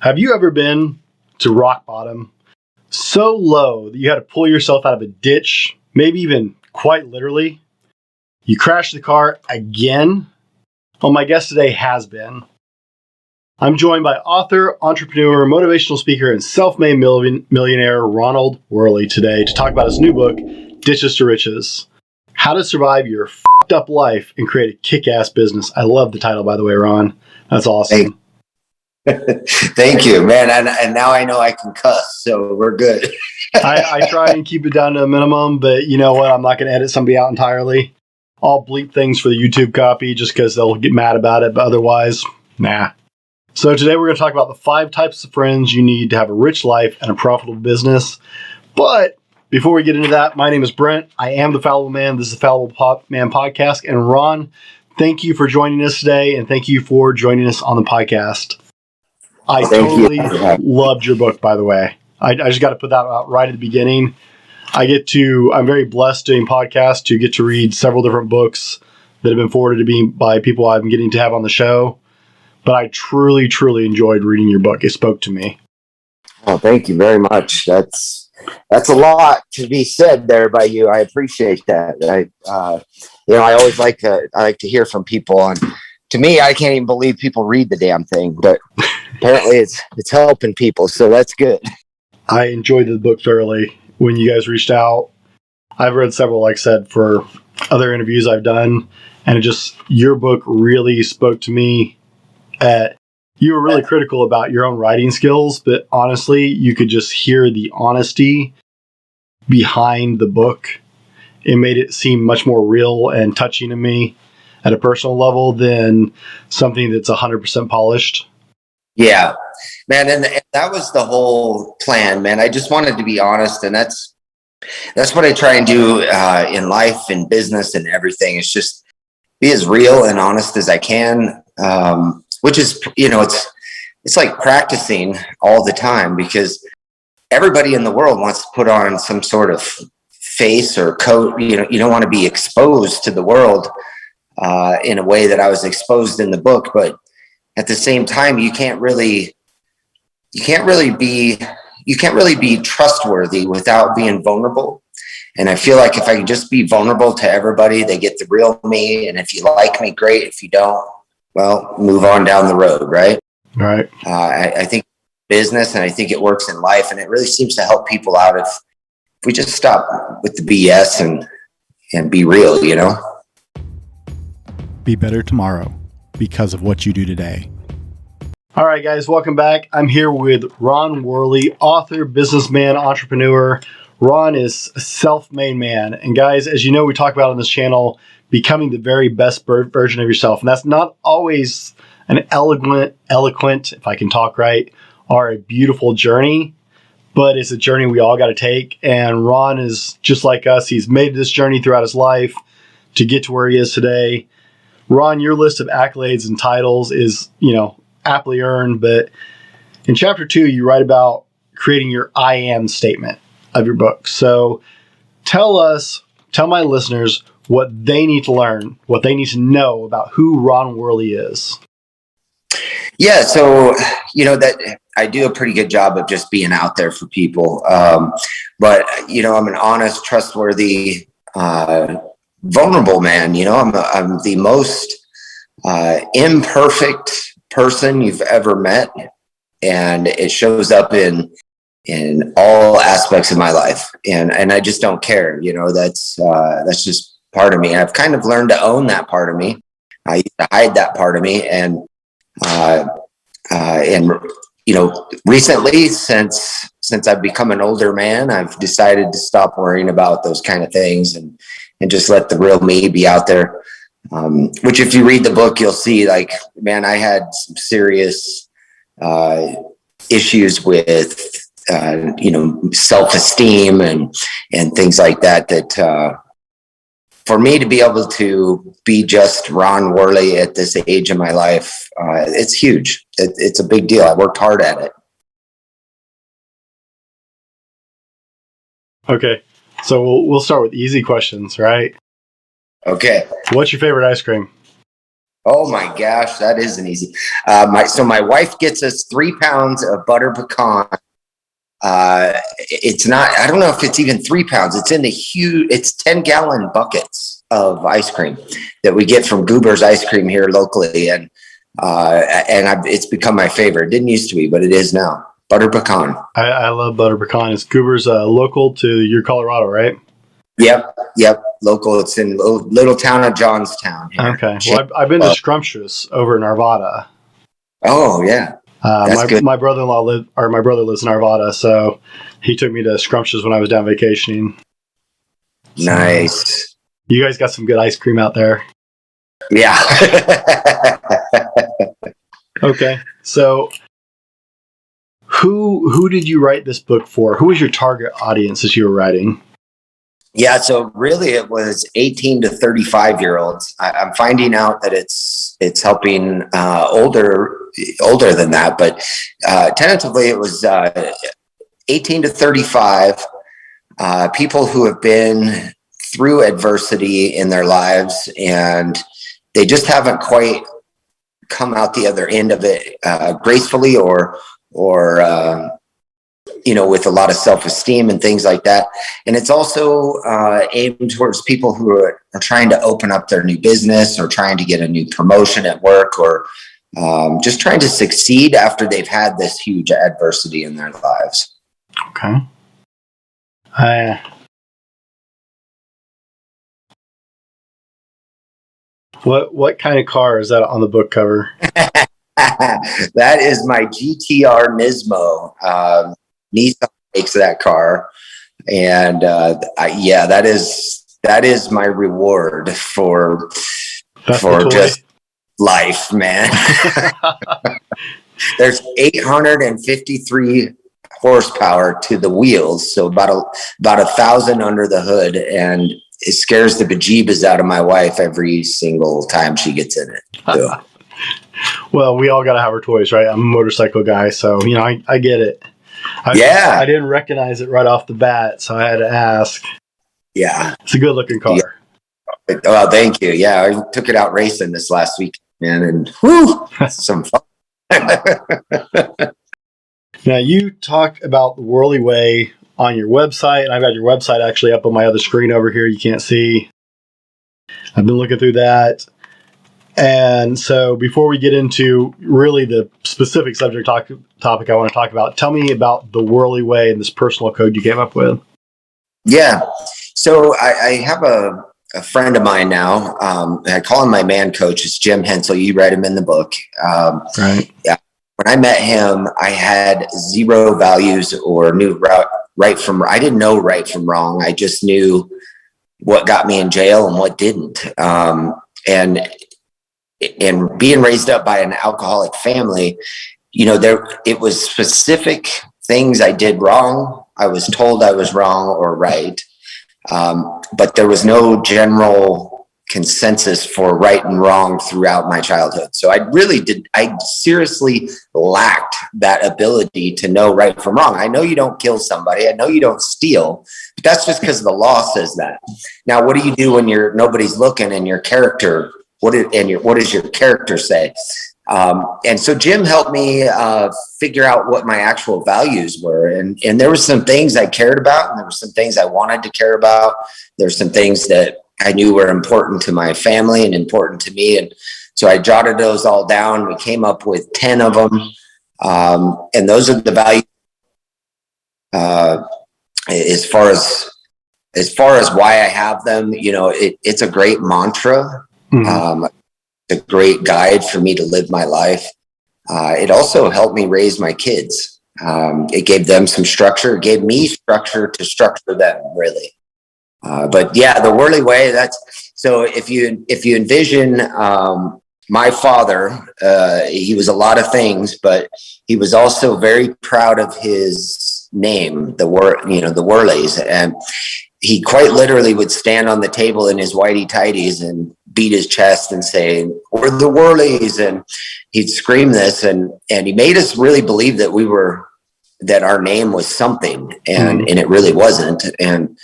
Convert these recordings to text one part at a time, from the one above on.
Have you ever been to rock bottom so low that you had to pull yourself out of a ditch, maybe even quite literally? You crashed the car again? Well, my guest today has been. I'm joined by author, entrepreneur, motivational speaker, and self-made millionaire Ronald Worley today to talk about his new book, Ditches to Riches: How to Survive Your Fucked Up Life and Create a Kick-Ass Business. I love the title, by the way, Ron. That's awesome. Thank you, man. And now I know I can cuss, so we're good. I try and keep it down to a minimum, but you know what? I'm not going to edit somebody out entirely. I'll bleep things for the YouTube copy just because they'll get mad about it, but otherwise, nah. So today we're going to talk about the 5 types of friends you need to have a rich life and a profitable business. But before we get into that, my name is Brent. I am the Fallible Man. This is the Fallible Man Podcast. And Ron, thank you for joining us today, and thank you for joining us on the podcast. I totally loved your book, by the way. I just got to put that out right at the beginning. I'm very blessed doing podcasts to get to read several different books that have been forwarded to me by people I'm getting to have on the show. But I truly, truly enjoyed reading your book. It spoke to me. Oh, thank you very much. That's a lot to be said there by you. I appreciate that. I always like to hear from people, and to me, I can't even believe people read the damn thing, but apparently it's helping people, so that's good. I enjoyed the book thoroughly. When you guys reached out, I've read several, like I said, for other interviews I've done, and your book really spoke to me. You were really critical about your own writing skills, but honestly, you could just hear the honesty behind the book. It made it seem much more real and touching to me at a personal level than something that's 100% polished. Yeah, man. And that was the whole plan, man. I just wanted to be honest. And that's what I try and do in life and business and everything. It's just be as real and honest as I can. Which is, it's like practicing all the time, because everybody in the world wants to put on some sort of face or coat. You don't want to be exposed to the world in a way that I was exposed in the book. But at the same time, you can't really be trustworthy without being vulnerable. And I feel like if I can just be vulnerable to everybody, they get the real me. And if you like me, great. If you don't, well, move on down the road, right? Right. I think business, and I think it works in life, and it really seems to help people out if we just stop with the BS and be real, Be better tomorrow because of what you do today. All right, guys, welcome back. I'm here with Ron Worley, author, businessman, entrepreneur. Ron is a self-made man. And guys, as you know, we talk about on this channel, becoming the very best version of yourself. And that's not always an eloquent, if I can talk right, or a beautiful journey, but it's a journey we all got to take. And Ron is just like us. He's made this journey throughout his life to get to where he is today. Ron, your list of accolades and titles is, aptly earned, but in chapter 2, you write about creating your I am statement of your book. So tell my listeners what they need to learn, what they need to know about who Ron Worley is. Yeah. So, that I do a pretty good job of just being out there for people. But, I'm an honest, trustworthy, vulnerable man. I'm the most imperfect person you've ever met. And it shows up in all aspects of my life. And I just don't care. That's just part of me. I've kind of learned to own that part of me. I used to hide that part of me. And recently, since I've become an older man, I've decided to stop worrying about those kind of things and just let the real me be out there. Which if you read the book, you'll see, like, man, I had some serious issues with, self-esteem and things like that, for me to be able to be just Ron Worley at this age in my life, it's huge. It's a big deal. I worked hard at it. Okay. So we'll start with easy questions, right? Okay. What's your favorite ice cream? Oh my gosh, that isn't easy. My wife gets us 3 pounds of butter pecan. It's not, I don't know if it's even 3 pounds. It's in the huge, it's 10-gallon buckets of ice cream that we get from Goober's Ice Cream here locally. And it's become my favorite. It didn't used to be, but it is now. Butter pecan. I love butter pecan. Is Goober's local to your Colorado, right? Yep. Local. It's in little town of Johnstown. Here. Okay. Well, I've been to Scrumptious over in Arvada. Oh yeah. My brother-in-law my brother lives in Arvada, so he took me to Scrumptious when I was down vacationing. So, nice. You guys got some good ice cream out there. Yeah. Okay. So who did you write this book for? Who was your target audience as you were writing? Yeah, so really it was 18 to 35-year-olds. I'm finding out that it's helping older than that, but tentatively it was 18 to 35, people who have been through adversity in their lives and they just haven't quite come out the other end of it gracefully or with a lot of self-esteem and things like that. And it's also aimed towards people who are trying to open up their new business or trying to get a new promotion at work or just trying to succeed after they've had this huge adversity in their lives. Okay. What kind of car is that on the book cover? That is my GTR Nismo. Nissan makes that car, and that is my reward for just life, man. There's 853 horsepower to the wheels, so about 1,000 under the hood, and it scares the bejeebus out of my wife every single time she gets in it. So. Well, we all got to have our toys, right? I'm a motorcycle guy, so I get it. I didn't recognize it right off the bat, so I had to ask. Yeah. It's a good looking car. Yeah. Well, thank you. Yeah, I took it out racing this last week, man, and whew, some fun. Now, you talk about the Worley Way on your website, and I've got your website actually up on my other screen over here. You can't see. I've been looking through that. And so before we get into really the specific subject topic I want to talk about, tell me about the Worley Way and this personal code you came up with. Yeah. So I have a friend of mine now. I call him my man coach. It's Jim Hensel. You read him in the book. Right. Yeah. When I met him, I had zero values or knew right from, I didn't know right from wrong. I just knew what got me in jail and what didn't. And being raised up by an alcoholic family, it was specific things I did wrong. I was told I was wrong or right. But there was no general consensus for right and wrong throughout my childhood. So I seriously lacked that ability to know right from wrong. I know you don't kill somebody. I know you don't steal, but that's just because the law says that. Now, what do you do when nobody's looking and your character what does your character say? And so Jim helped me figure out what my actual values were. And there were some things I cared about, and there were some things I wanted to care about. There's some things that I knew were important to my family and important to me. And so I jotted those all down. We came up with 10 of them. And those are the values as far as why I have them. It's a great mantra. Mm-hmm. A great guide for me to live my life. It also helped me raise my kids. It gave them some structure. It gave me structure to structure them, really. But yeah, the Worley Way. So if you envision my father, he was a lot of things, but he was also very proud of his name, the Worleys, and he quite literally would stand on the table in his whitey tighties and beat his chest and say, "We're the Worleys," and he'd scream this, and he made us really believe that our name was something, and it really wasn't. And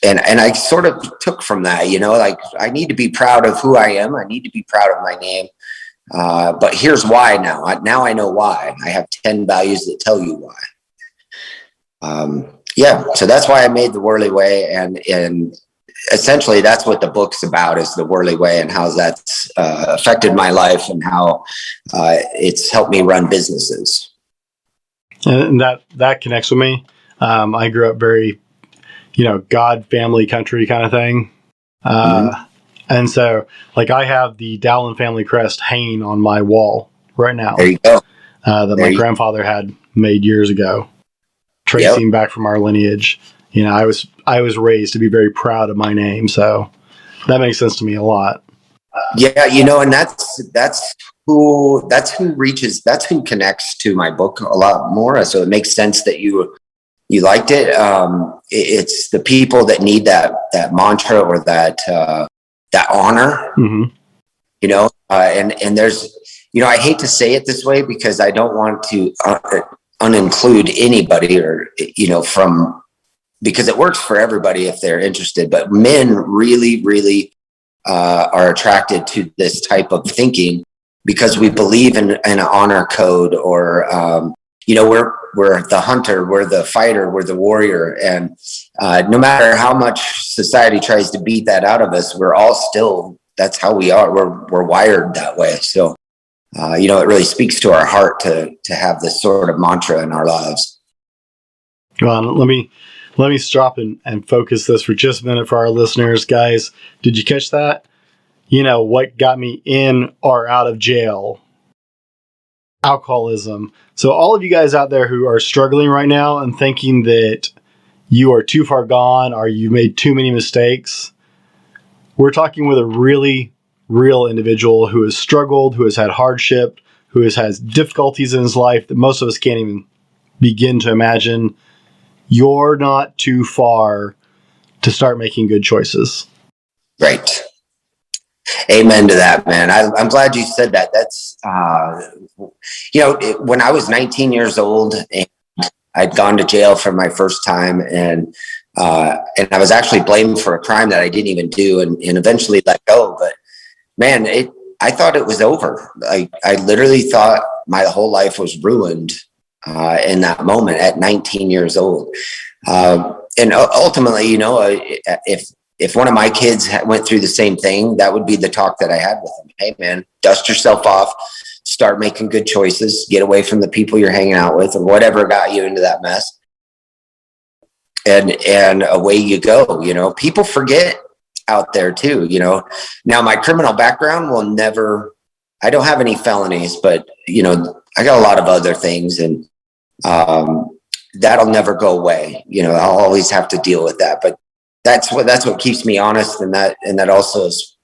and I sort of took from that, like I need to be proud of who I am. I need to be proud of my name. But here's why now. Now I know why. I have 10 values that tell you why. So that's why I made the Worley Way, and essentially that's what the book's about, is the Worley Way and how that's affected my life and how it's helped me run businesses. And that connects with me. I grew up very, God, family, country kind of thing. And so, like, I have the Dowland family crest hanging on my wall right now. There you go. That my grandfather had made years ago, tracing back from our lineage. I was raised to be very proud of my name, so that makes sense to me a lot. Yeah, and that's who connects to my book a lot more. So it makes sense that you liked it. It's the people that need that mantra or that honor, and there's, I hate to say it this way because I don't want to uninclude anybody or, because it works for everybody if they're interested, but men really, really are attracted to this type of thinking because we believe in an honor code, or, we're the hunter, we're the fighter, we're the warrior. And no matter how much society tries to beat that out of us, we're all still, that's how we are. We're wired that way. So, it really speaks to our heart to have this sort of mantra in our lives. Well, let me stop and focus this for just a minute for our listeners. Guys, did you catch that? What got me in or out of jail? Alcoholism. So all of you guys out there who are struggling right now and thinking that you are too far gone or you've made too many mistakes, we're talking with a really real individual who has struggled, who has had hardship, who has difficulties in his life that most of us can't even begin to imagine. You're not too far to start making good choices. Right. Amen to that, man. I'm glad you said that. That's, when I was 19 years old and I'd gone to jail for my first time, and I was actually blamed for a crime that I didn't even do, and eventually let go. But man, I thought it was over. I literally thought my whole life was ruined in that moment at 19 years old. And ultimately, if one of my kids went through the same thing, that would be the talk that I had with them. Hey, man, dust yourself off, start making good choices, get away from the people you're hanging out with or whatever got you into that mess. And away you go. People forget out there too, Now my criminal background I don't have any felonies, but I got a lot of other things, and that'll never go away. I'll always have to deal with that, but that's what keeps me honest. And that also is,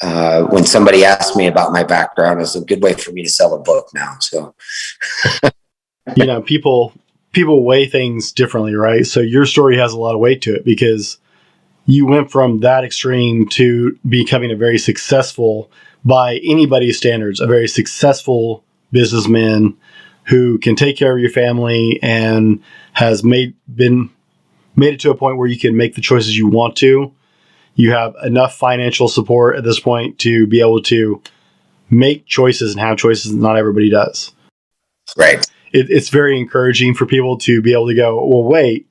when somebody asks me about my background, is a good way for me to sell a book now. So, people weigh things differently, right? So your story has a lot of weight to it because you went from that extreme to becoming a very successful, by anybody's standards, a very successful businessman who can take care of your family and has made it to a point where you can make the choices you want to. You have enough financial support at this point to be able to make choices and have choices that not everybody does. Right. It's very encouraging for people to be able to go, well, wait,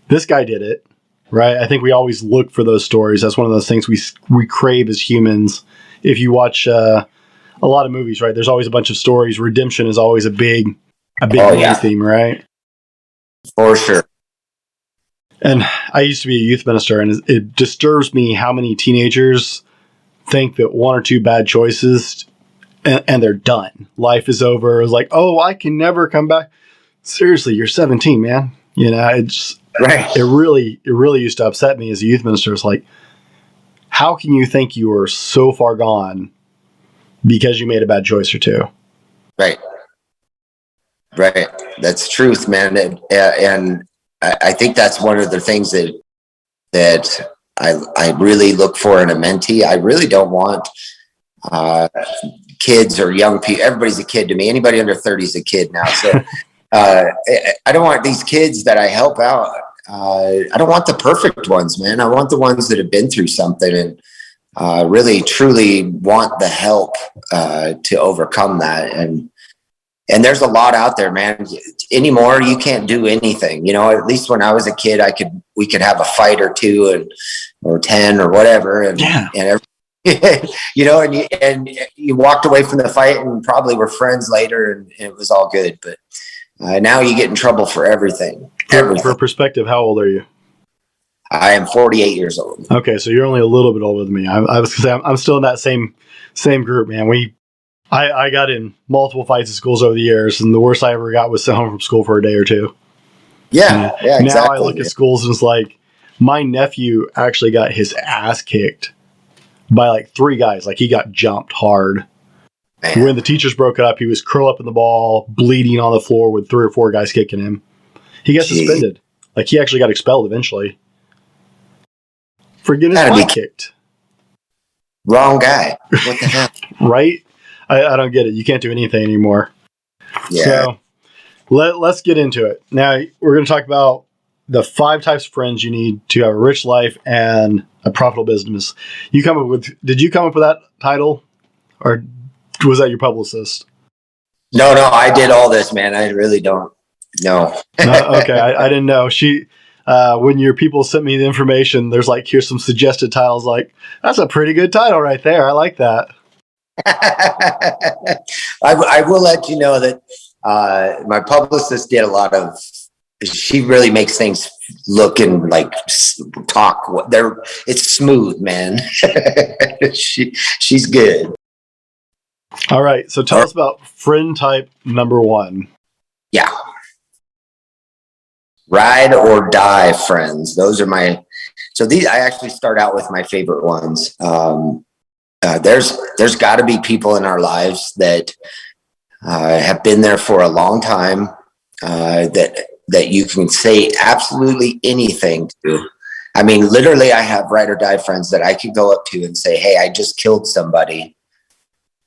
this guy did it, right? I think we always look for those stories. That's one of those things we crave as humans. If you watch a lot of movies, right, there's always a bunch of stories. Redemption is always a big theme, right? For sure. And I used to be a youth minister, and it disturbs me how many teenagers think that one or two bad choices and they're done. Life is over. It's like, oh, I can never come back. Seriously, you're 17, man. It's right. It really used to upset me as a youth minister. It's like, how can you think you are so far gone because you made a bad choice or two? Right. That's truth, man. And I think that's one of the things that I really look for in a mentee. I really don't want kids or young people. Everybody's a kid to me. Anybody under 30 is a kid now. So I don't want these kids that I help out I don't want the perfect ones, man. I want the ones that have been through something and really truly want the help to overcome that. And there's a lot out there, man. Anymore, you can't do anything. You know, at least when I was a kid, we could have a fight or two or 10 or whatever. And you know, and you walked away from the fight and probably were friends later, and it was all good. But now you get in trouble for everything. For perspective, how old are you? I am 48 years old. Okay, so you're only a little bit older than me. I was gonna say I'm still in that same group, man. I got in multiple fights at schools over the years, and the worst I ever got was sent home from school for a day or two. Yeah, exactly. Now I look at schools and it's like, my nephew actually got his ass kicked by like 3 guys. Like, he got jumped hard. Man. When the teachers broke up, he was curled up in the ball, bleeding on the floor with 3 or 4 guys kicking him. He got suspended. Like, he actually got expelled eventually for getting his butt kicked. Wrong guy. What the hell? Right? I don't get it. You can't do anything anymore. Yeah. So let's get into it. Now, we're going to talk about the 5 types of friends you need to have a rich life and a profitable business. Did you come up with that title, or was that your publicist? No, I did all this, man. I really don't know. Okay, I didn't know. When your people sent me the information, there's like, here's some suggested titles. Like, that's a pretty good title right there. I like that. I will let you know that my publicist did a lot of. She really makes things look and like talk. It's smooth, man. She's good. All right, so tell us about friend type number 1. Yeah. Ride or die friends. Those are my. So these, I actually start out with my favorite ones. There's got to be people in our lives that have been there for a long time, that you can say absolutely anything to. I mean, literally, I have ride or die friends that I could go up to and say, "Hey, I just killed somebody.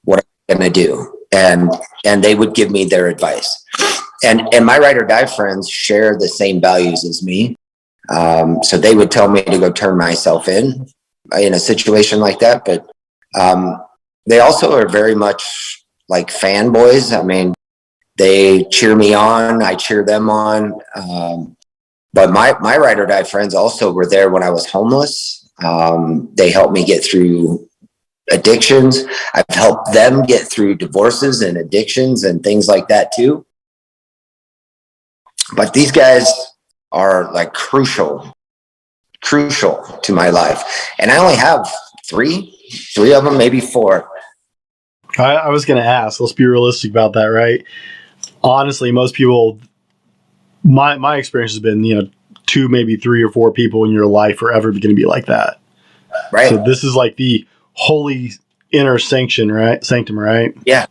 What am I going to do?" And they would give me their advice. And my ride or die friends share the same values as me. So they would tell me to go turn myself in a situation like that. But they also are very much like fanboys. I mean, they cheer me on. I cheer them on. But my ride or die friends also were there when I was homeless. They helped me get through addictions. I've helped them get through divorces and addictions and things like that too. But these guys are like crucial to my life. And I only have three of them, maybe 4. I was going to ask, let's be realistic about that, right? Honestly, most people, my experience has been, 2, maybe 3 or 4 people in your life are ever going to be like that. Right. So this is like the holy inner sanctum, right? Yeah.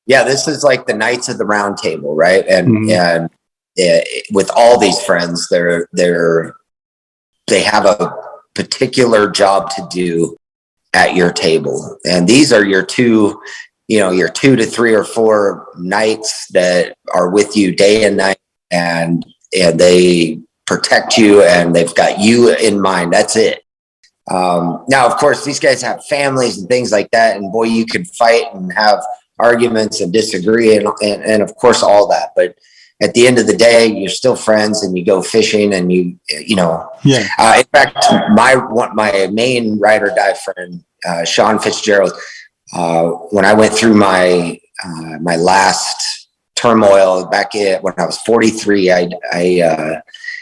Yeah. This is like the Knights of the Round Table, right? And with all these friends, they have a particular job to do at your table. And these are your 2 to 3 or 4 knights that are with you day and night, and they protect you, and they've got you in mind. That's it. Now, of course, these guys have families and things like that. And boy, you could fight and have arguments and disagree and of course, all that. But at the end of the day, you're still friends, and you go fishing, and Yeah. In fact, my main ride or die friend, Sean Fitzgerald, when I went through my last turmoil back when I was 43, I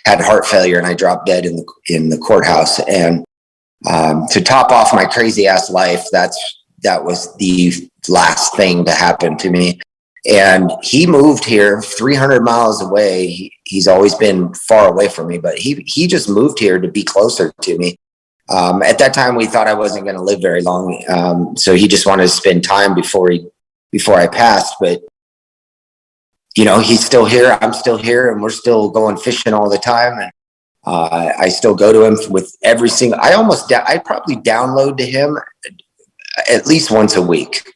had heart failure, and I dropped dead in the courthouse. And to top off my crazy ass life, that was the last thing to happen to me. And he moved here 300 miles away. He's always been far away from me, but he just moved here to be closer to me. At that time, we thought I wasn't going to live very long. So he just wanted to spend time before I passed. But, he's still here. I'm still here, and we're still going fishing all the time. And I still go to him with every single, I probably download to him at least once a week,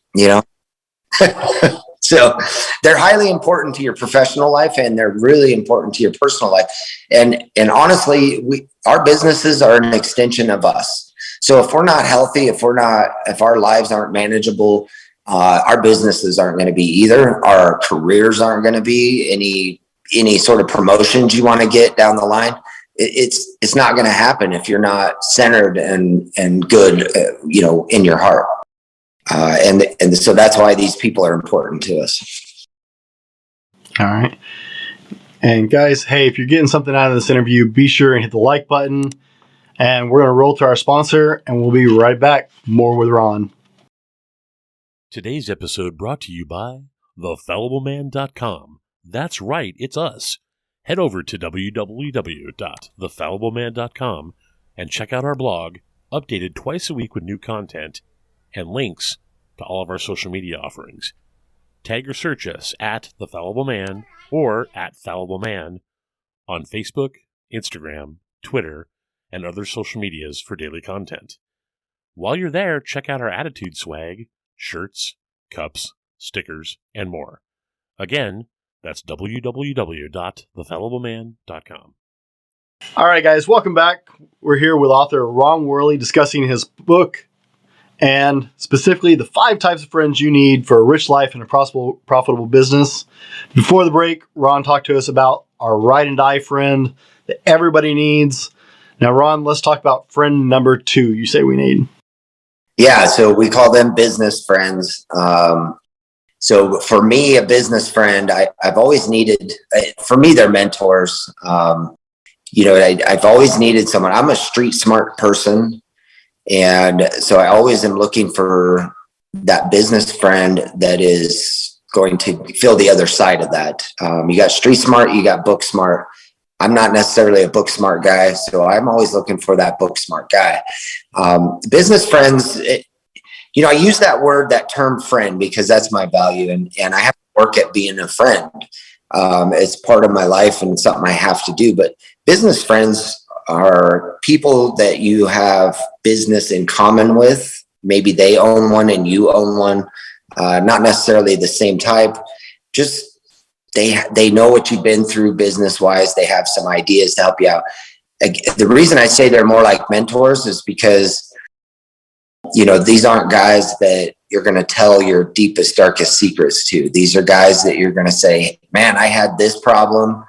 So they're highly important to your professional life, and they're really important to your personal life. And honestly, our businesses are an extension of us. So if we're not healthy, if our lives aren't manageable, our businesses aren't going to be either. Our careers aren't going to be any sort of promotions you want to get down the line. It's not going to happen if you're not centered and good, in your heart. And so that's why these people are important to us. All right. And guys, hey, if you're getting something out of this interview, be sure and hit the like button. And we're going to roll to our sponsor, and we'll be right back. More with Ron. Today's episode brought to you by thefallibleman.com. That's right, it's us. Head over to www.thefallibleman.com and check out our blog, updated twice a week with new content and links to all of our social media offerings. Tag or search us at The Fallible Man or at Fallible Man on Facebook, Instagram, Twitter, and other social medias for daily content. While you're there, check out our attitude swag, shirts, cups, stickers, and more. Again, that's www.thefallibleman.com. All right, guys, welcome back. We're here with author Ron Worley discussing his book, and specifically the 5 types of friends you need for a rich life and a profitable business. Before the break, Ron talked to us about our ride and die friend that everybody needs. Now, Ron, let's talk about friend number 2 you say we need. Yeah, so we call them business friends. So for me, a business friend, I've always needed, for me, they're mentors. I've always needed someone. I'm a street smart person. And so I always am looking for that business friend that is going to feel the other side of that. You got street smart, you got book smart. I'm not necessarily a book smart guy, so I'm always looking for that book smart guy. Business friends, I use that term friend because that's my value, and I have to work at being a friend. It's part of my life and something I have to do. But business friends are people that you have business in common with. Maybe they own one and you own one. Not necessarily the same type. Just they know what you've been through business wise. They have some ideas to help you out. The reason I say they're more like mentors is because, these aren't guys that you're going to tell your deepest, darkest secrets to. These are guys that you're going to say, man, I had this problem.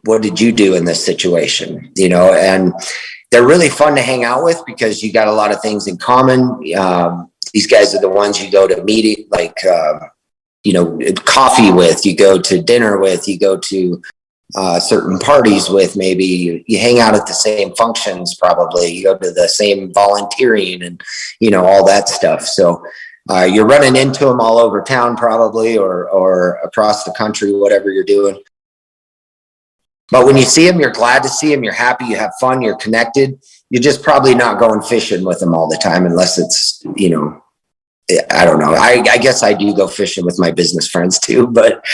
What did you do in this situation? And they're really fun to hang out with because you got a lot of things in common. These guys are the ones you go to meeting, coffee with, you go to dinner with, you go to certain parties with, maybe you hang out at the same functions, probably you go to the same volunteering and, all that stuff. So you're running into them all over town probably, or across the country, whatever you're doing. But when you see them, you're glad to see them, you're happy, you have fun, you're connected. You're just probably not going fishing with them all the time unless it's, I don't know. I guess I do go fishing with my business friends too, but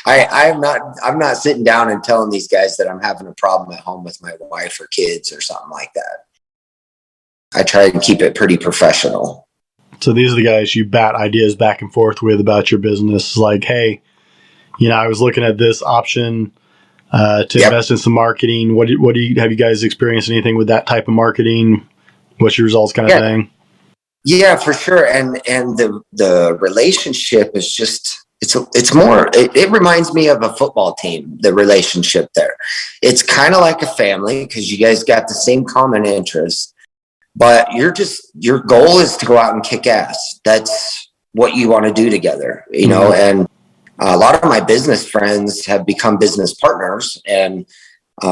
I'm not sitting down and telling these guys that I'm having a problem at home with my wife or kids or something like that. I try and keep it pretty professional. So these are the guys you bat ideas back and forth with about your business. Like, hey, I was looking at this option to invest in some marketing. What do you have you guys experienced anything with that type of marketing? What's your results kind of thing? Yeah, for sure. And the relationship is just, it reminds me of a football team, the relationship there. It's kind of like a family because you guys got the same common interests, but your goal is to go out and kick ass. That's what you want to do together, and a lot of my business friends have become business partners, and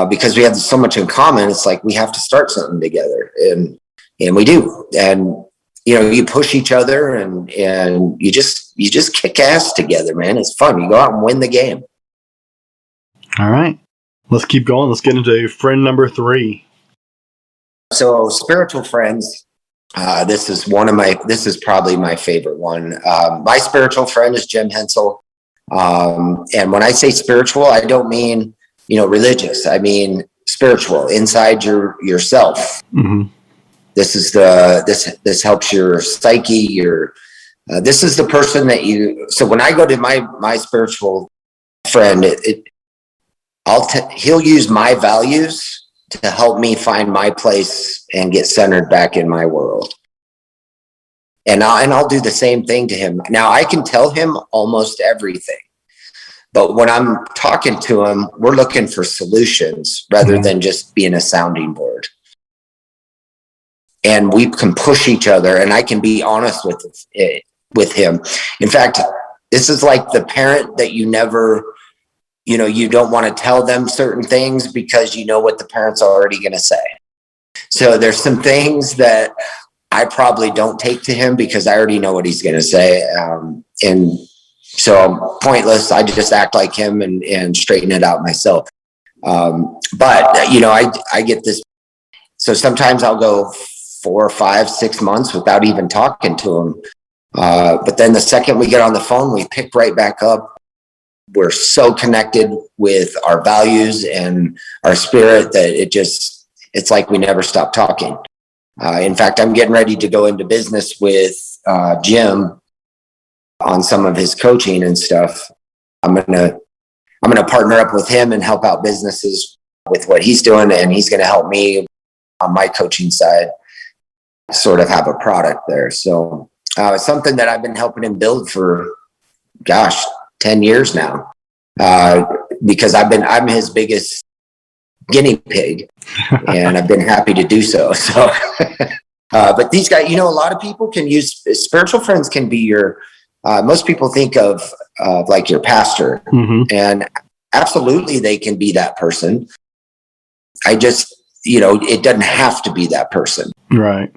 because we have so much in common, it's like we have to start something together, and we do. And you push each other and you just kick ass together, man. It's fun. You go out and win the game. All right. Let's keep going. Let's get into friend number 3. So spiritual friends, this is probably my favorite one. My spiritual friend is Jim Hensel. And when I say spiritual, I don't mean, religious. I mean spiritual, inside yourself. Mm-hmm. This helps your psyche, your This is the person that so when I go to my spiritual friend, he'll use my values to help me find my place and get centered back in my world. And I'll do the same thing to him. Now I can tell him almost everything, but when I'm talking to him, we're looking for solutions rather than just being a sounding board. And we can push each other, and I can be honest with him. In fact, this is like the parent that you never, you don't want to tell them certain things because you know what the parent's already going to say. So there's some things that I probably don't take to him because I already know what he's going to say. And so pointless. I just act like him and straighten it out myself. But I get this. So sometimes I'll go 4, 5, 6 months without even talking to him. But then the second we get on the phone, we pick right back up. We're so connected with our values and our spirit that it's like we never stop talking. In fact, I'm getting ready to go into business with Jim on some of his coaching and stuff. I'm gonna partner up with him and help out businesses with what he's doing, and he's gonna help me on my coaching side sort of have a product there. So it's something that I've been helping him build for 10 years now, because I'm his biggest guinea pig, and I've been happy to do so. So but these guys, a lot of people can use spiritual friends can be your most people think of like your pastor, and absolutely they can be that person. I just it doesn't have to be that person, right?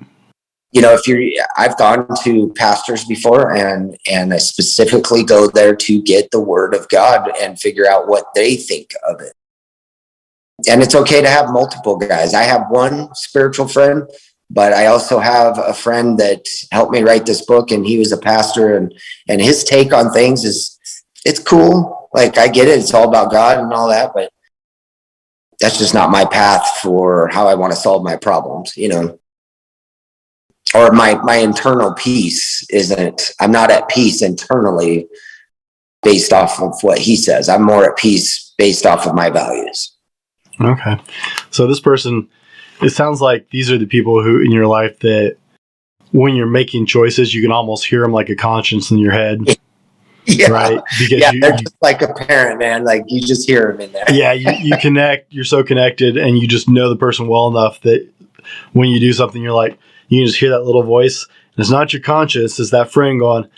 I've gone to pastors before, and I specifically go there to get the word of God and figure out what they think of it. And it's okay to have multiple guys. I have one spiritual friend, but I also have a friend that helped me write this book, and he was a pastor, and his take on things it's cool. Like, I get it. It's all about God and all that, but that's just not my path for how I want to solve my problems, or my internal peace I'm not at peace internally based off of what he says. I'm more at peace based off of my values. Okay. So this person, it sounds like these are the people who in your life that when you're making choices, you can almost hear them like a conscience in your head. Yeah. Right. Because they're just like a parent, man. Like, you just hear them in there. Yeah. You connect, you're so connected, and you just know the person well enough that when you do something, you're like, you can just hear that little voice. And it's not your conscience. It's that friend going,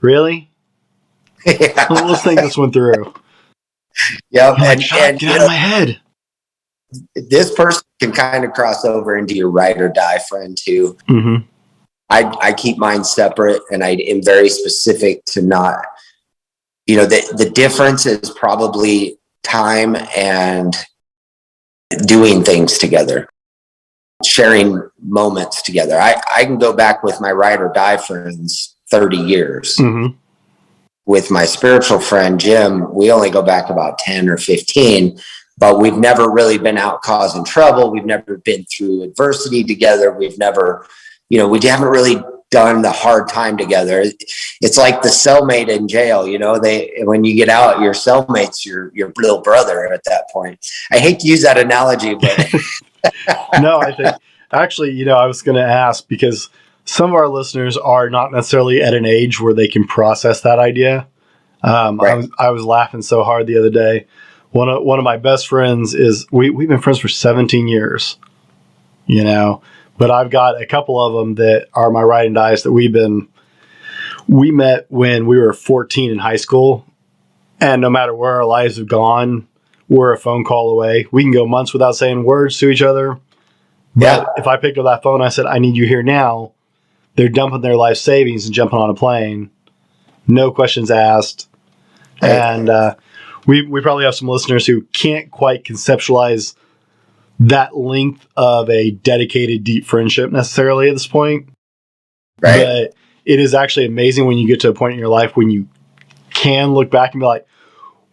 really? Yeah. Well, let's think this one through. Yeah. And get out of my head. This person can kind of cross over into your ride or die friend too. Mm-hmm. I keep mine separate, and I am very specific to not, the difference is probably time and doing things together, sharing moments together. I can go back with my ride or die friends 30 years. Mm-hmm. With my spiritual friend, Jim, we only go back about 10 or 15, but we've never really been out causing trouble. We've never been through adversity together. We've never, we haven't really done the hard time together. It's like the cellmate in jail, when you get out, your cellmate's your little brother at that point. I hate to use that analogy, but no, I think actually, I was going to ask, because some of our listeners are not necessarily at an age where they can process that idea. Right. I was laughing so hard the other day. One of my best friends we've been friends for 17 years, but I've got a couple of them that are my ride and dies that we met when we were 14 in high school. And no matter where our lives have gone, we're a phone call away. We can go months without saying words to each other. But if I picked up that phone, I said, I need you here now. They're dumping their life savings and jumping on a plane. No questions asked. And we probably have some listeners who can't quite conceptualize that length of a dedicated, deep friendship necessarily at this point. Right. But it is actually amazing when you get to a point in your life when you can look back and be like,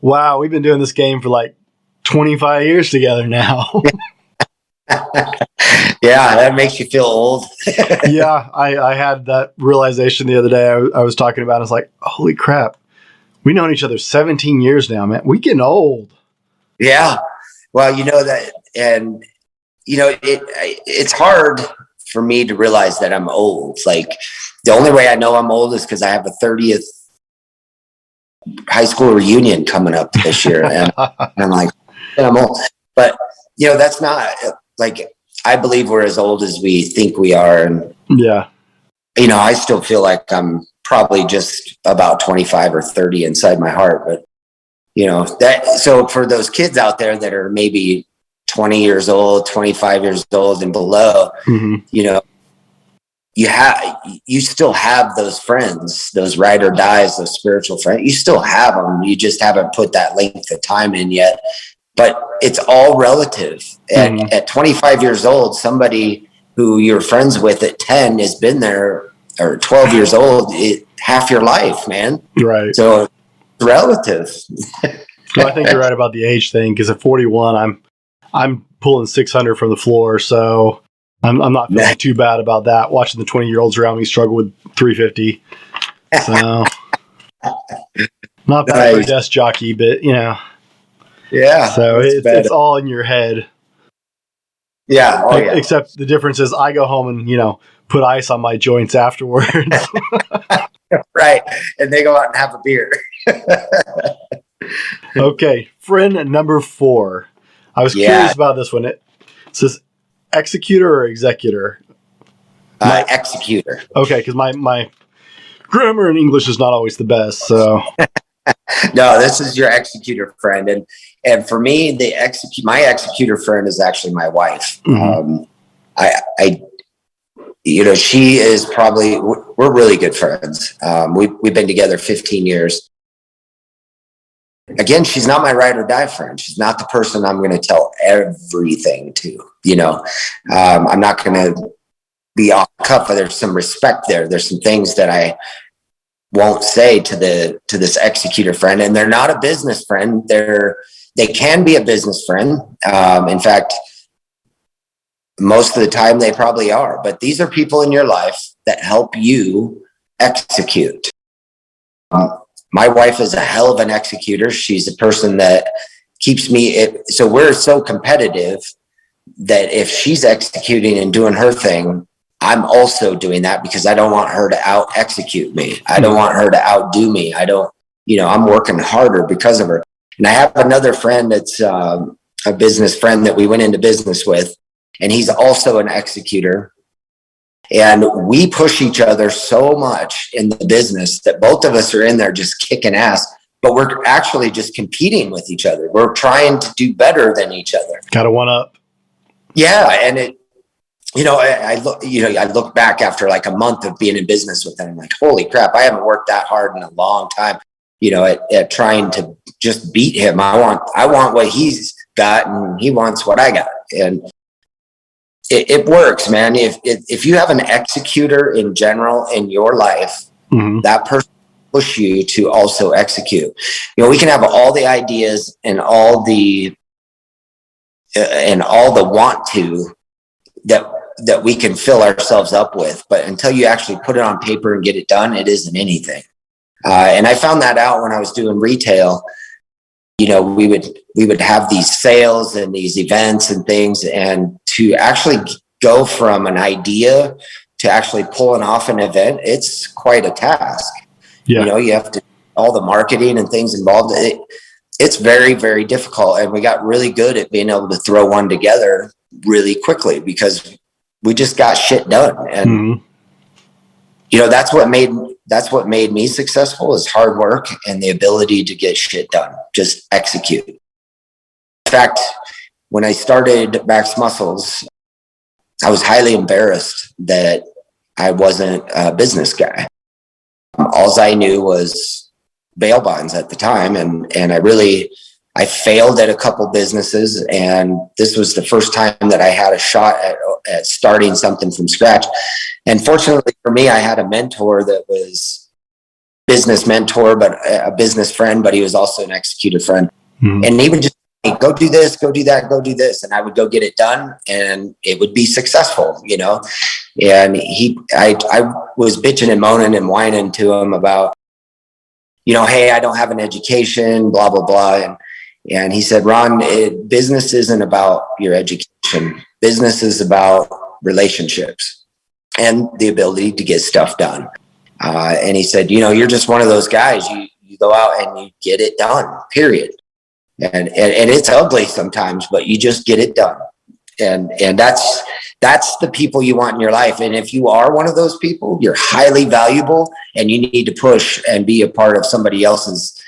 wow, we've been doing this game for like 25 years together now. Yeah, that makes you feel old. Yeah, I had that realization the other day. I was talking about. I was like, holy crap, we've known each other 17 years now, man. We getting old. Yeah. Well, you know that, and you know, it's hard for me to realize that I'm old. Like the only way I know I'm old is because I have a 30th high school reunion coming up this year, and I'm like, I'm old. But you know, that's not like, I believe we're as old as we think we are, and Yeah. you know, I still feel like I'm probably just about 25 or 30 inside my heart. But you know, that, so for those kids out there that are maybe 20 years old, 25 years old and below, you know, you still have those friends, those ride or dies, those spiritual friends. You still have them. You just haven't put that length of time in yet. But it's all relative. At 25 years old, somebody who you're friends with at 10 has been there, or 12 years old, half your life, man. Right. So it's relative. Well, I think you're right about the age thing, because at 41, I'm pulling 600 from the floor, so I'm not feeling too bad about that. Watching the 20-year-olds around me struggle with 350, so not bad for a desk jockey, but you know. Yeah. So it's all in your head. Yeah. Oh, yeah. Except the difference is I go home and, you know, put ice on my joints afterwards. Right. And they go out and have a beer. Okay. Friend number 4. I was curious about this one. It says Executor or Executor? Executor. Okay. Because my grammar in English is not always the best. So. No, this is your Executor friend. And for me, my Executor friend is actually my wife. You know, she is probably, we're really good friends. We've been together 15 years. Again, she's not my ride or die friend. She's not the person I'm going to tell everything to, you know. I'm not going to be off the cuff. There's some respect there. There's some things that I won't say to this Executor friend, and they're not a business friend. They can be a business friend. In fact, most of the time they probably are, but these are people in your life that help you execute. My wife is a hell of an executor. She's a person that keeps me, so we're so competitive that if she's executing and doing her thing, I'm also doing that, because I don't want her to out execute me. I don't want her to outdo me. I'm working harder because of her. And I have another friend that's a business friend that we went into business with, and he's also an executor. And we push each other so much in the business that both of us are in there just kicking ass, but we're actually just competing with each other. We're trying to do better than each other. Got to one up. Yeah. And I look back after like a month of being in business with him. I'm like, holy crap, I haven't worked that hard in a long time, at trying to just beat him. I want what he's got, and he wants what I got. And it works, man. If you have an executor in general in your life, that person will push you to also execute. We can have all the ideas and all the want to that we can fill ourselves up with, but until you actually put it on paper and get it done, it isn't anything. And I found that out when I was doing retail. We would have these sales and these events and things, and to actually go from an idea to actually pulling off an event, it's quite a task. Yeah. You have to, all the marketing and things involved. It's very, very difficult. And we got really good at being able to throw one together really quickly because we just got shit done. And, that's what made me successful, is hard work and the ability to get shit done, just execute. In fact, when I started Max Muscles, I was highly embarrassed that I wasn't a business guy. All I knew was bail bonds at the time. And I failed at a couple businesses, and this was the first time that I had a shot at starting something from scratch. And fortunately for me, I had a mentor that was business mentor, but a business friend, but he was also an executor friend. And he would just go do this, go do that, go do this. And I would go get it done and it would be successful, you know? And I was bitching and moaning and whining to him about, you know, hey, I don't have an education, blah, blah, blah. And he said, Ron, business isn't about your education. Business is about relationships and the ability to get stuff done. And he said, you know, you're just one of those guys. You go out and you get it done, period. And it's ugly sometimes, but you just get it done. And that's the people you want in your life. And if you are one of those people, you're highly valuable and you need to push and be a part of somebody else's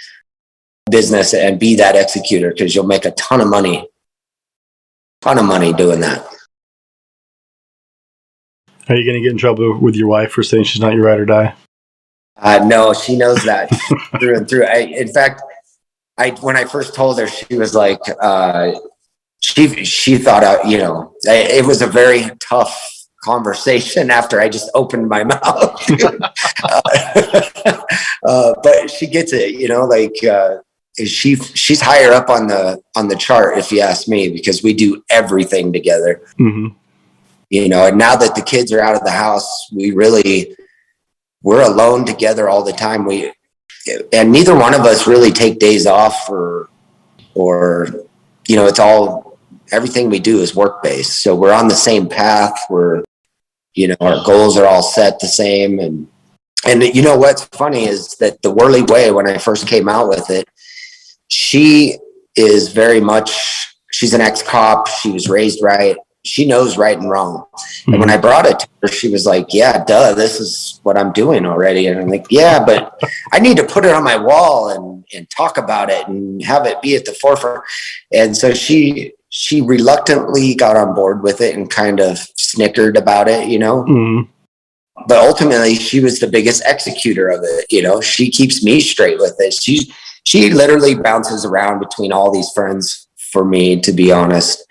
business and be that executor, because you'll make a ton of money doing that. Are you going to get in trouble with your wife for saying she's not your ride or die? No, she knows that through and through. In fact, when I first told her, she was like, she thought, you know, it was a very tough conversation after I just opened my mouth. But she gets it, you know, like, she's higher up on the chart, if you ask me, because we do everything together. Mm-hmm. You know, and now that the kids are out of the house, we're alone together all the time. And neither one of us really take days off or, you know, it's all, everything we do is work based. So we're on the same path. You know, our goals are all set the same. And you know, what's funny is that the Worley Way, when I first came out with it, she is very much, she's an ex-cop. She was raised right. She knows right and wrong. Mm-hmm. And when I brought it to her, she was like, yeah, duh, this is what I'm doing already. And I'm like, yeah, but I need to put it on my wall and talk about it and have it be at the forefront. And so she reluctantly got on board with it and kind of snickered about it, you know. Mm-hmm. But ultimately, she was the biggest executor of it. You know, she keeps me straight with it. She literally bounces around between all these friends for me, to be honest.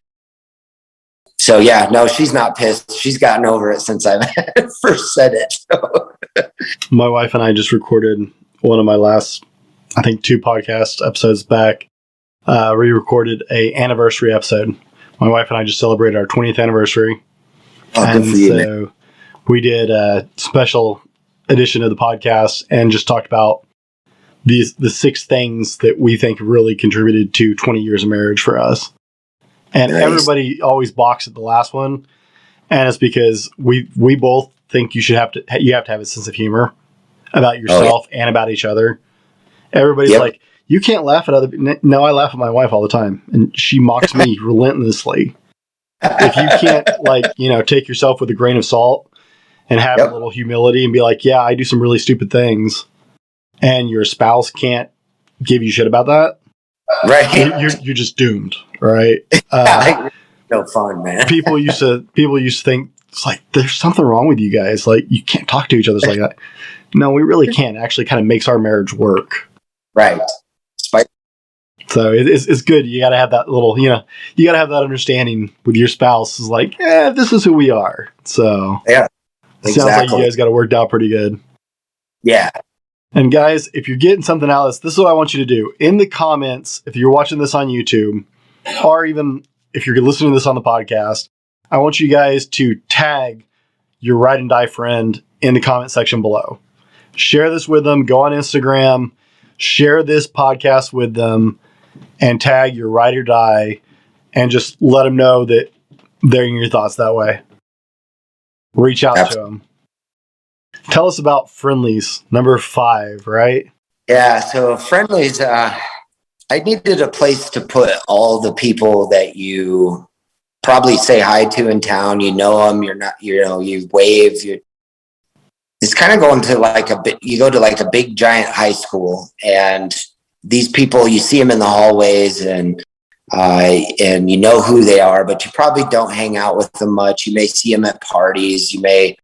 So yeah, no, she's not pissed. She's gotten over it since I first said it. So. My wife and I just recorded one of my last, I think, 2 podcast episodes back. We recorded a anniversary episode. My wife and I just celebrated our 20th anniversary. Oh, and good for you, so man. We did a special edition of the podcast and just talked about the 6 things that we think really contributed to 20 years of marriage for us. And nice. Everybody always balks at the last one, and it's because we both think you have to have a sense of humor about yourself and about each other. Everybody's like, you can't laugh at other people. No, I laugh at my wife all the time, and she mocks me relentlessly. If you can't, like, you know, take yourself with a grain of salt and have a little humility and be like, yeah, I do some really stupid things, and your spouse can't give you shit about that, right? You're just doomed, right? No fun, man. people used to think it's like there's something wrong with you guys, like you can't talk to each other like that. No, we really can't. It actually kind of makes our marriage work, right? So it's good. You got to have that little, you know, you got to have that understanding with your spouse. Is like, yeah, this is who we are. So yeah, exactly. Sounds like you guys got it worked out pretty good. Yeah. And guys, if you're getting something out of this is what I want you to do. In the comments, if you're watching this on YouTube, or even if you're listening to this on the podcast, I want you guys to tag your ride and die friend in the comment section below. Share this with them. Go on Instagram. Share this podcast with them and tag your ride or die and just let them know that they're in your thoughts that way. Reach out to them. Tell us about Friendlies, number 5, right? Yeah, so Friendlies, I needed a place to put all the people that you probably say hi to in town. You know them, you're not, you know, you wave. It's kind of going to you go to like a big giant high school, and these people, you see them in the hallways and you know who they are, but you probably don't hang out with them much. You may see them at parties. You may,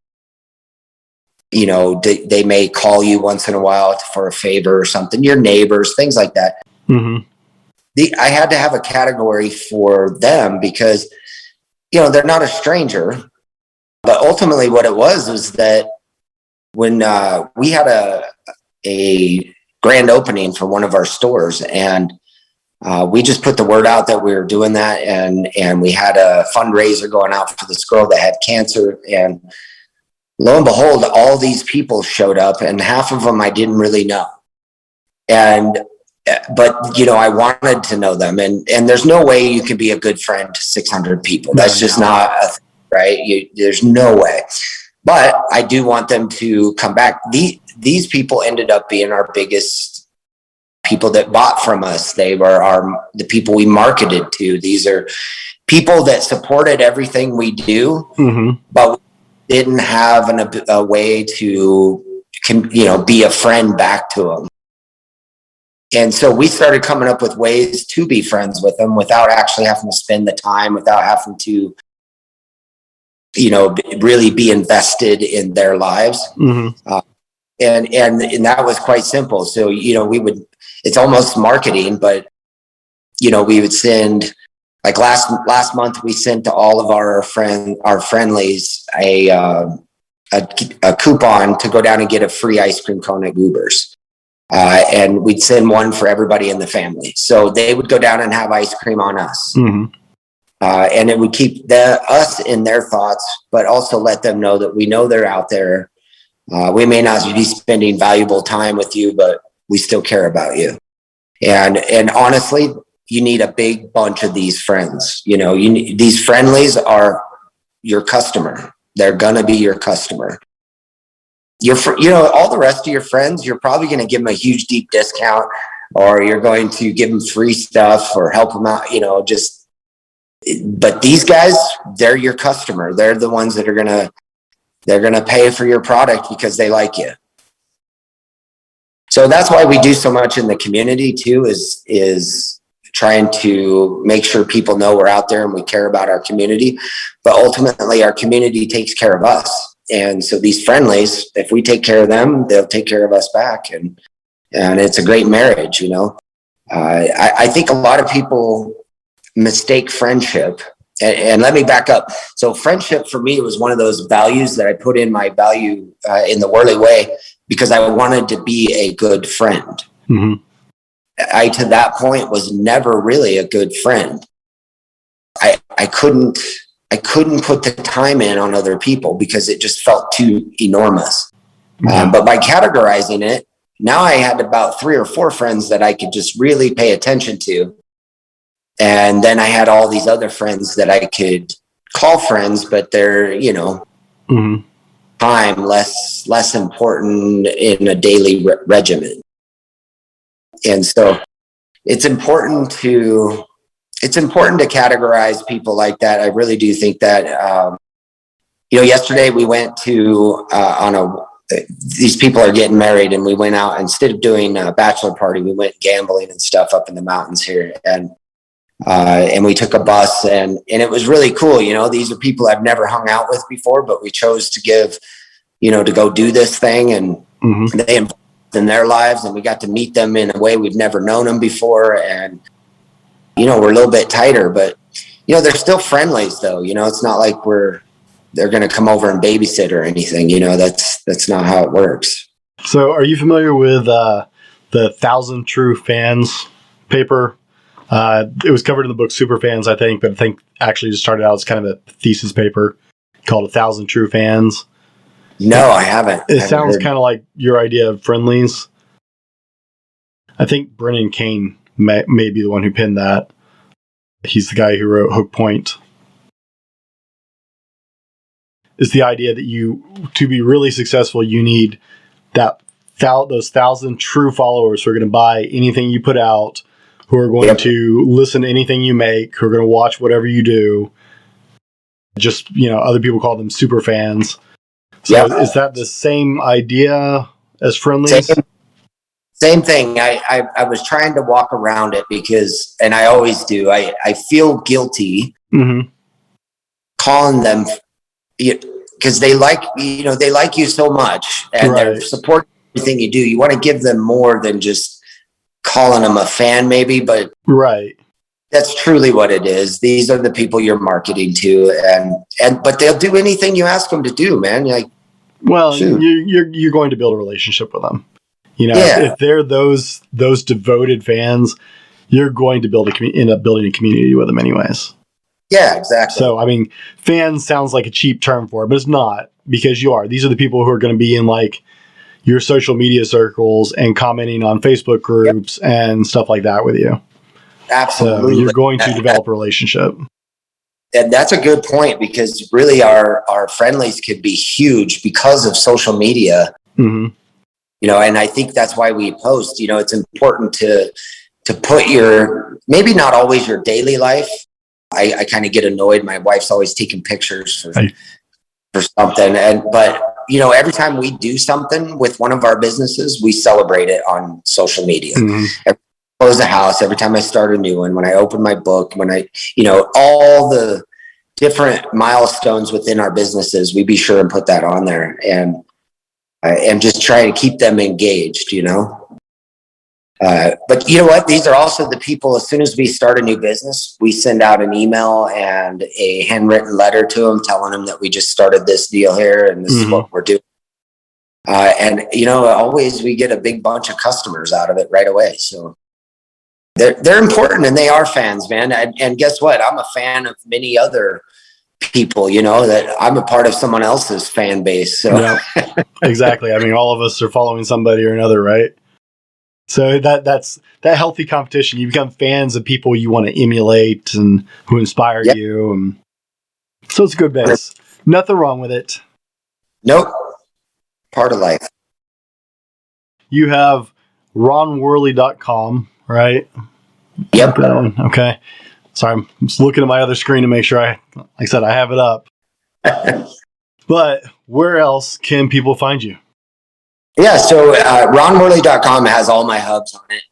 you know, they may call you once in a while for a favor or something. Your neighbors, things like that. Mm-hmm. I had to have a category for them because, you know, they're not a stranger. But ultimately what it was that when we had a grand opening for one of our stores, and we just put the word out that we were doing that. And we had a fundraiser going out for this girl that had cancer. And lo and behold, all these people showed up, and half of them I didn't really know. But I wanted to know them, and there's no way you can be a good friend to 600 people. That's just not a thing, right? There's no way. But I do want them to come back. These people ended up being our biggest people that bought from us. They were the people we marketed to. These are people that supported everything we do, but we didn't have a way to, be a friend back to them. And so we started coming up with ways to be friends with them without actually having to spend the time, without having to, really be invested in their lives. And that was quite simple. So, it's almost marketing, but, we would send, like last month, we sent to all of our friendlies a coupon to go down and get a free ice cream cone at Goobers. And we'd send one for everybody in the family. So they would go down and have ice cream on us. And it would keep us in their thoughts, but also let them know that we know they're out there. We may not be spending valuable time with you, but we still care about you. And honestly, you need a big bunch of these friends. These friendlies are your customer. They're going to be your customer. All the rest of your friends, you're probably going to give them a huge, deep discount, or you're going to give them free stuff or help them out, but these guys, they're your customer. They're the ones that they're going to pay for your product because they like you. So that's why we do so much in the community too, is trying to make sure people know we're out there and we care about our community, but ultimately our community takes care of us. And so these friendlies, if we take care of them, they'll take care of us back. And it's a great marriage, I think a lot of people mistake friendship. And let me back up. So friendship for me was one of those values that I put in my value in the Worley Way, because I wanted to be a good friend. I, to that point, was never really a good friend. I couldn't put the time in on other people because it just felt too enormous. But by categorizing it, now I had about 3 or 4 friends that I could just really pay attention to. And then I had all these other friends that I could call friends, but they're, time less important in a daily regimen. And so it's important to categorize people like that. I really do think that, yesterday we went to, these people are getting married, and we went out, instead of doing a bachelor party, we went gambling and stuff up in the mountains here. And we took a bus, and it was really cool. These are people I've never hung out with before, but we chose to give, to go do this thing, and they involved in their lives, and we got to meet them in a way we've never known them before. And, we're a little bit tighter, but, they're still friendlies though. It's not like they're going to come over and babysit or anything. That's not how it works. So are you familiar with the 1,000 True Fans paper? It was covered in the book Superfans, I think, but I think actually just started out as kind of a thesis paper called 1,000 True Fans. No, I haven't. It sounds kind of like your idea of friendlies. I think Brennan Kane may be the one who penned that. He's the guy who wrote Hook Point. It's the idea that to be really successful, you need those 1,000 true followers who are going to buy anything you put out, who are going to listen to anything you make, who are going to watch whatever you do. Just, other people call them super fans. So is that the same idea as Friendlies? Same thing. I was trying to walk around it because, and I always do, I feel guilty calling them, because they like you so much, and they're supporting everything you do. You want to give them more than just calling them a fan, maybe, but that's truly what it is. These are the people you're marketing to, but they'll do anything you ask them to do, man. You're like, well, you're going to build a relationship with them. If they're those devoted fans, you're going to end up building a community with them anyways. Yeah, exactly. So, I mean, fans sounds like a cheap term for it, but it's not, because you are. These are the people who are going to be in like your social media circles and commenting on Facebook groups and stuff like that with you. Absolutely. So you're going to develop a relationship. And that's a good point, because really our friendlies could be huge because of social media. Mm-hmm. You know, and I think that's why we post. You know, it's important to put your, maybe not always your daily life. I kind of get annoyed. My wife's always taking pictures for something. But, you know, every time we do something with one of our businesses, we celebrate it on social media. Mm-hmm. Every time I close a house, every time I start a new one, when I open my book, when I, you know, all the different milestones within our businesses, we be sure and put that on there and just try to keep them engaged, you know. But you know what? These are also the people, as soon as we start a new business, we send out an email and a handwritten letter to them telling them that we just started this deal here and this is what we're doing. And, you know, always we get a big bunch of customers out of it right away. So they're important, and they are fans, man. And guess what? I'm a fan of many other people, you know, that I'm a part of someone else's fan base. So yeah, exactly. I mean, all of us are following somebody or another, right? So that's that healthy competition. You become fans of people you want to emulate and who inspire you. And so it's a good base. Nothing wrong with it. Nope. Part of life. You have ronworley.com, right? Yep. That one. Okay. Sorry, I'm just looking at my other screen to make sure like I said, I have it up. But where else can people find you? Yeah, so ronworley.com has all my hubs on it.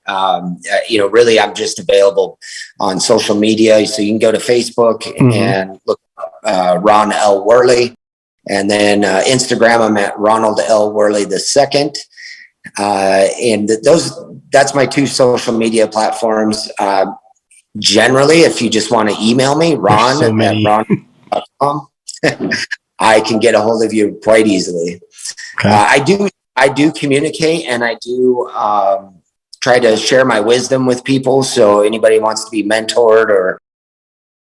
You know, really, I'm just available on social media. So you can go to Facebook and look Ron L. Worley. And then Instagram, I'm at Ronald L. Worley II. And that's my two social media platforms. Generally, if you just want to email me, Ron at ron.com, I can get a hold of you quite easily. Okay. I do communicate, and I do try to share my wisdom with people. So anybody wants to be mentored or,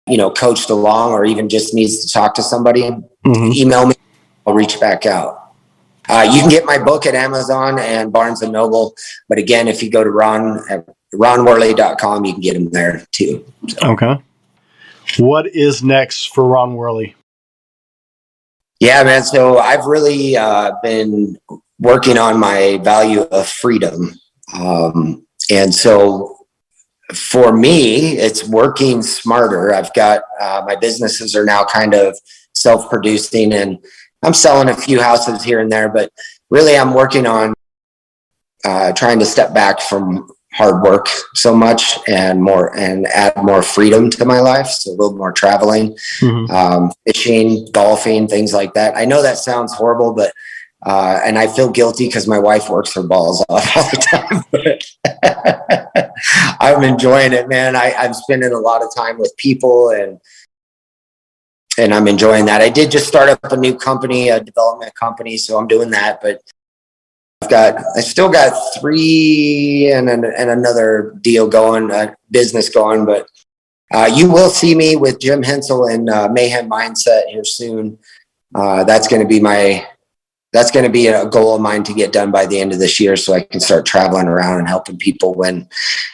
you know, coached along, or even just needs to talk to somebody, email me. I'll reach back out. You can get my book at Amazon and Barnes & Noble. But again, if you go to ronworley.com, you can get them there too. So. Okay. What is next for Ron Worley? Yeah, man. So I've really been working on my value of freedom. And so for me, it's working smarter. I've got my businesses are now kind of self-producing, and I'm selling a few houses here and there, but really I'm working on trying to step back from hard work so much and add more freedom to my life. So a little more traveling, fishing, golfing, things like that. I know that sounds horrible, but and I feel guilty because my wife works her balls off all the time. I'm enjoying it, man. I'm spending a lot of time with people, and I'm enjoying that. I did just start up a new company, a development company, so I'm doing that. But I still got 3 and another deal going, business going. But you will see me with Jim Hensel in Mayhem Mindset here soon. That's going to be a goal of mine to get done by the end of this year, so I can start traveling around and helping people when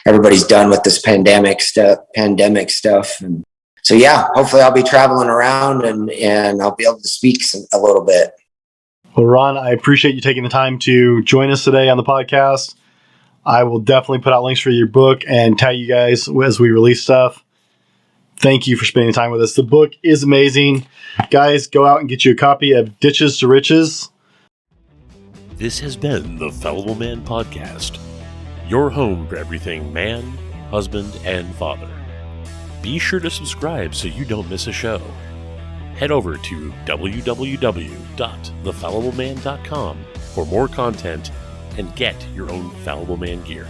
everybody's done with this pandemic stuff. And so, yeah, hopefully I'll be traveling around and I'll be able to speak a little bit. Well, Ron, I appreciate you taking the time to join us today on the podcast. I will definitely put out links for your book and tag you guys as we release stuff. Thank you for spending time with us. The book is amazing. Guys, go out and get you a copy of Ditches to Riches. This has been the Fallible Man Podcast, your home for everything man, husband, and father. Be sure to subscribe so you don't miss a show. Head over to www.thefallibleman.com for more content and get your own Fallible Man gear.